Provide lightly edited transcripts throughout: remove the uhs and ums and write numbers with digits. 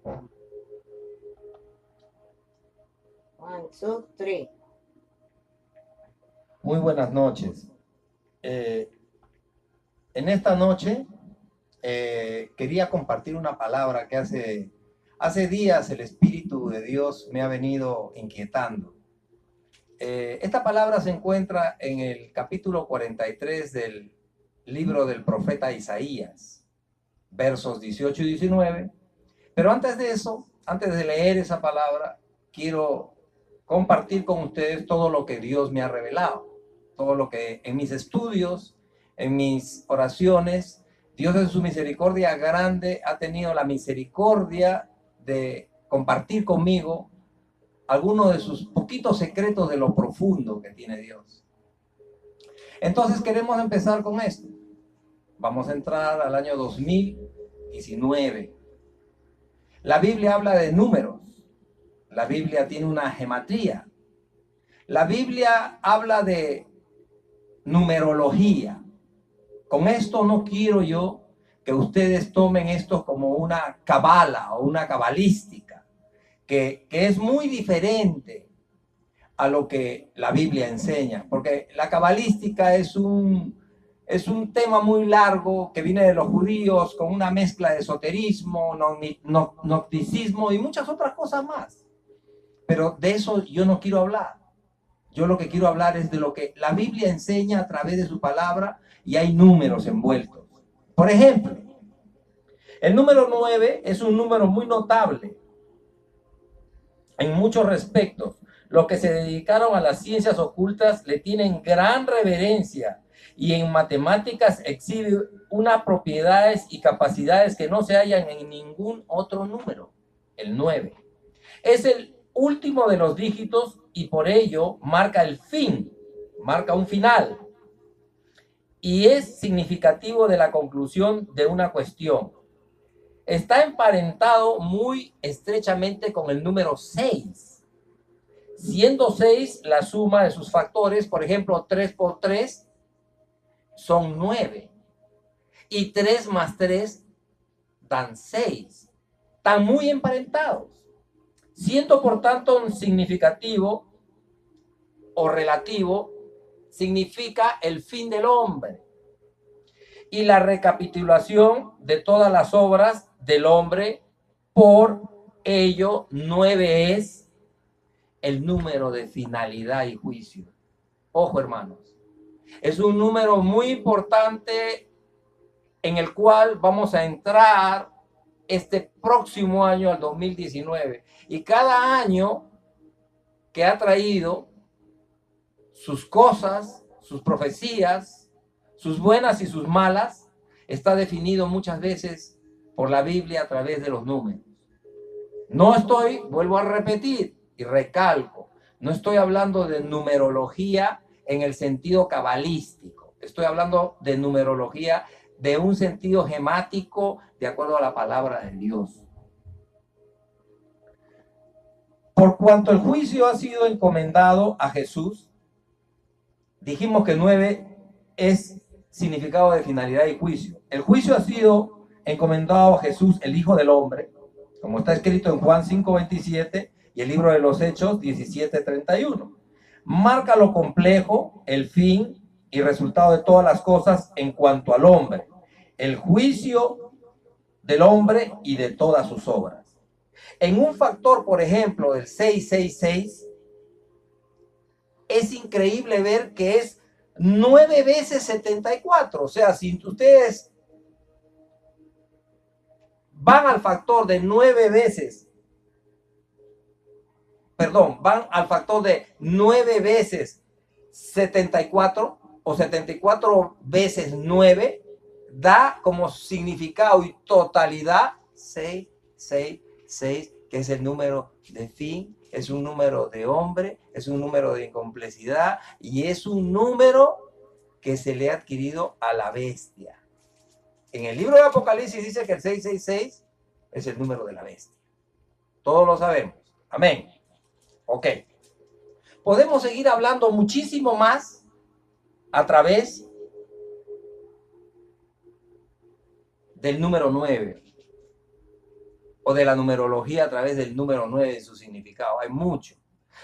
One, two, three. Muy buenas noches. En esta noche quería compartir una palabra que hace días el Espíritu de Dios me ha venido inquietando. Esta palabra se encuentra en el capítulo 43 del libro del profeta Isaías, versos 18 y 19. Pero antes de eso, antes de leer esa palabra, quiero compartir con ustedes todo lo que Dios me ha revelado, todo lo que en mis estudios, en mis oraciones, Dios en su misericordia grande ha tenido la misericordia de compartir conmigo algunos de sus poquitos secretos de lo profundo que tiene Dios. Entonces queremos empezar con esto. Vamos a entrar al año 2019. La Biblia habla de números. La Biblia tiene una gematría. La Biblia habla de numerología. Con esto no quiero yo que ustedes tomen esto como una cabala o una cabalística, que es muy diferente a lo que la Biblia enseña, porque la cabalística es un tema muy largo que viene de los judíos con una mezcla de esoterismo, gnosticismo y muchas otras cosas más. Pero de eso yo no quiero hablar. Yo lo que quiero hablar es de lo que la Biblia enseña a través de su palabra y hay números envueltos. Por ejemplo, el número 9 es un número muy notable en muchos respectos. Los que se dedicaron a las ciencias ocultas le tienen gran reverencia y en matemáticas exhibe unas propiedades y capacidades que no se hallan en ningún otro número. El 9 es el último de los dígitos y por ello marca el fin, marca un final. Y es significativo de la conclusión de una cuestión. Está emparentado muy estrechamente con el número 6, siendo 6 la suma de sus factores. Por ejemplo, 3 por 3 son 9 y 3 más 3 dan 6. Están muy emparentados, siendo por tanto un significativo o relativo, significa el fin del hombre y la recapitulación de todas las obras del hombre. Por ello, 9 es el número de finalidad y juicio. Ojo, hermanos, es un número muy importante en el cual vamos a entrar este próximo año, al 2019. Y cada año que ha traído sus cosas, sus profecías, sus buenas y sus malas, está definido muchas veces por la Biblia a través de los números. No estoy, vuelvo a repetir y recalco, no estoy hablando de numerología en el sentido cabalístico. Estoy hablando de numerología de un sentido gemático de acuerdo a la palabra de Dios. Por cuanto el juicio ha sido encomendado a Jesús, dijimos que 9 es significado de finalidad y juicio. El juicio ha sido encomendado a Jesús, el Hijo del Hombre, como está escrito en Juan 5:27 y el libro de los Hechos 17:31. Marca lo complejo, el fin y resultado de todas las cosas en cuanto al hombre, el juicio del hombre y de todas sus obras. En un factor, por ejemplo, del 666, es increíble ver que es 9 veces 74. O sea, si ustedes van al factor de 9 veces, van al factor de 9 veces 74 o 74 veces 9, da como significado y totalidad 666, que es el número de fin, es un número de hombre, es un número de incomplejidad y es un número que se le ha adquirido a la bestia. En el libro de Apocalipsis dice que el 666 es el número de la bestia. Todos lo sabemos. Amén. Ok. Podemos seguir hablando muchísimo más a través del número 9. o de la numerología a través del número 9 y su significado. Hay mucho.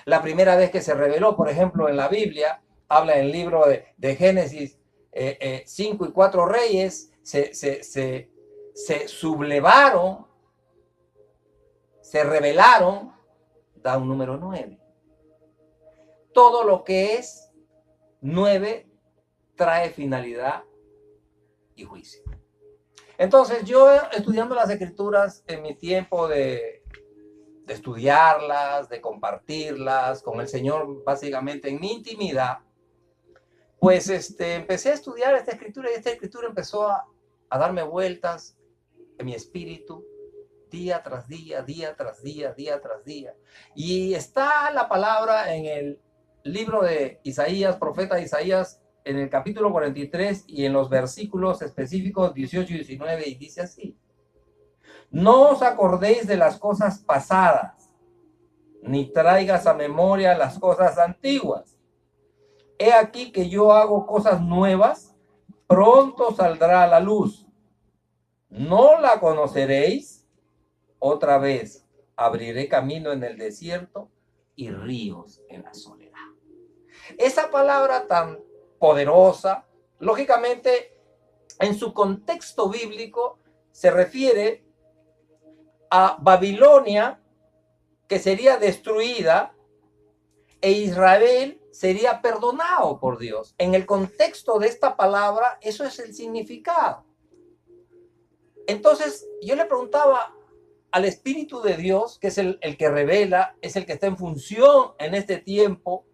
La primera vez que se reveló, por ejemplo, en la Biblia, habla en el libro de Génesis, 5 y 4 reyes se sublevaron, se rebelaron, da un número 9. Todo lo que es 9 trae finalidad y juicio. Entonces yo, estudiando las Escrituras en mi tiempo de estudiarlas, de compartirlas con el Señor, básicamente en mi intimidad, pues empecé a estudiar esta Escritura, y esta Escritura empezó a darme vueltas en mi espíritu, día tras día, día tras día, día tras día. Y está la palabra en el libro de Isaías, profeta Isaías, en el capítulo 43 y en los versículos específicos 18 y 19, y dice así: no os acordéis de las cosas pasadas, ni traigas a memoria las cosas antiguas. He aquí que yo hago cosas nuevas, pronto saldrá a la luz. ¿No la conoceréis? Otra vez abriré camino en el desierto y ríos en la soledad. Esa palabra tan poderosa, lógicamente, en su contexto bíblico, se refiere a Babilonia, que sería destruida, e Israel sería perdonado por Dios. En el contexto de esta palabra, eso es el significado. Entonces, yo le preguntaba al Espíritu de Dios, que es el que revela, es el que está en función en este tiempo.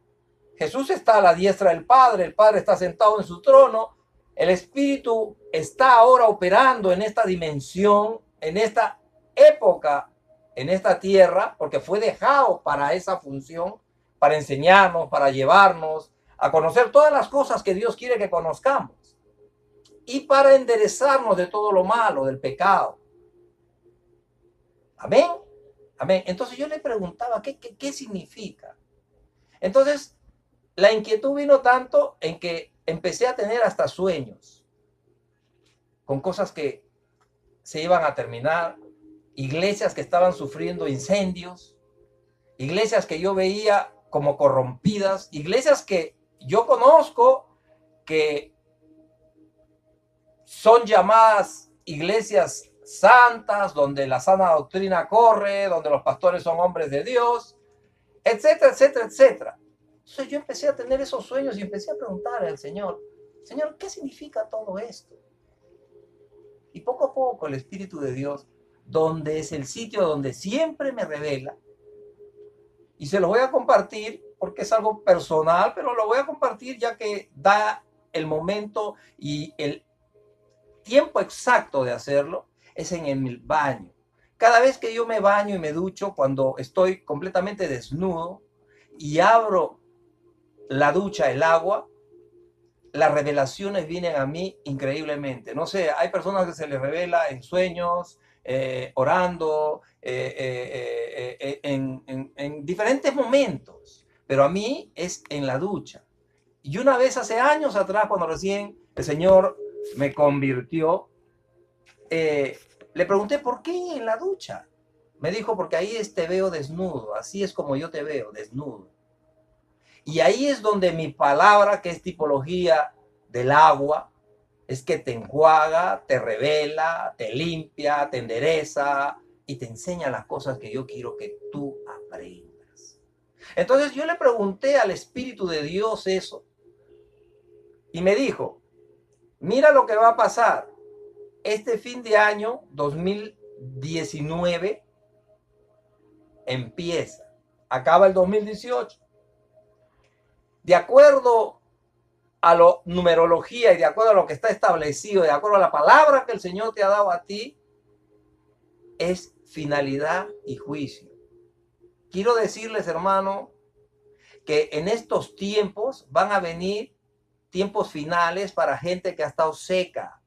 Jesús está a la diestra del Padre, el Padre está sentado en su trono, el Espíritu está ahora operando en esta dimensión, en esta época, en esta tierra, porque fue dejado para esa función, para enseñarnos, para llevarnos a conocer todas las cosas que Dios quiere que conozcamos y para enderezarnos de todo lo malo, del pecado. Amén. Amén. Entonces yo le preguntaba, ¿qué significa? Entonces, la inquietud vino tanto en que empecé a tener hasta sueños con cosas que se iban a terminar, iglesias que estaban sufriendo incendios, iglesias que yo veía como corrompidas, iglesias que yo conozco que son llamadas iglesias santas, donde la sana doctrina corre, donde los pastores son hombres de Dios, etcétera, etcétera, etcétera. Entonces yo empecé a tener esos sueños y empecé a preguntarle al Señor, Señor, ¿qué significa todo esto? Y poco a poco el Espíritu de Dios, donde es el sitio donde siempre me revela, y se lo voy a compartir porque es algo personal, pero lo voy a compartir ya que da el momento y el tiempo exacto de hacerlo, es en el baño. Cada vez que yo me baño y me ducho, cuando estoy completamente desnudo y abro la ducha, el agua, las revelaciones vienen a mí increíblemente. No sé, hay personas que se les revela en sueños, orando, en diferentes momentos, pero a mí es en la ducha. Y una vez hace años atrás, cuando recién el Señor me convirtió, le pregunté, ¿por qué en la ducha? Me dijo, porque ahí te veo desnudo, así es como yo te veo, desnudo. Y ahí es donde mi palabra, que es tipología del agua, es que te enjuaga, te revela, te limpia, te endereza y te enseña las cosas que yo quiero que tú aprendas. Entonces yo le pregunté al Espíritu de Dios eso y me dijo, mira lo que va a pasar. Este fin de año 2019 empieza, acaba el 2018. De acuerdo a la numerología y de acuerdo a lo que está establecido, de acuerdo a la palabra que el Señor te ha dado a ti, es finalidad y juicio. Quiero decirles, hermano, que en estos tiempos van a venir tiempos finales para gente que ha estado seca,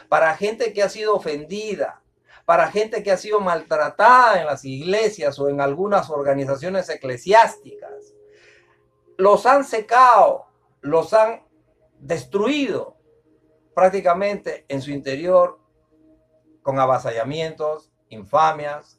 para gente que ha sido ofendida, para gente que ha sido maltratada en las iglesias o en algunas organizaciones eclesiásticas. Los han secado, los han destruido prácticamente en su interior con avasallamientos, infamias,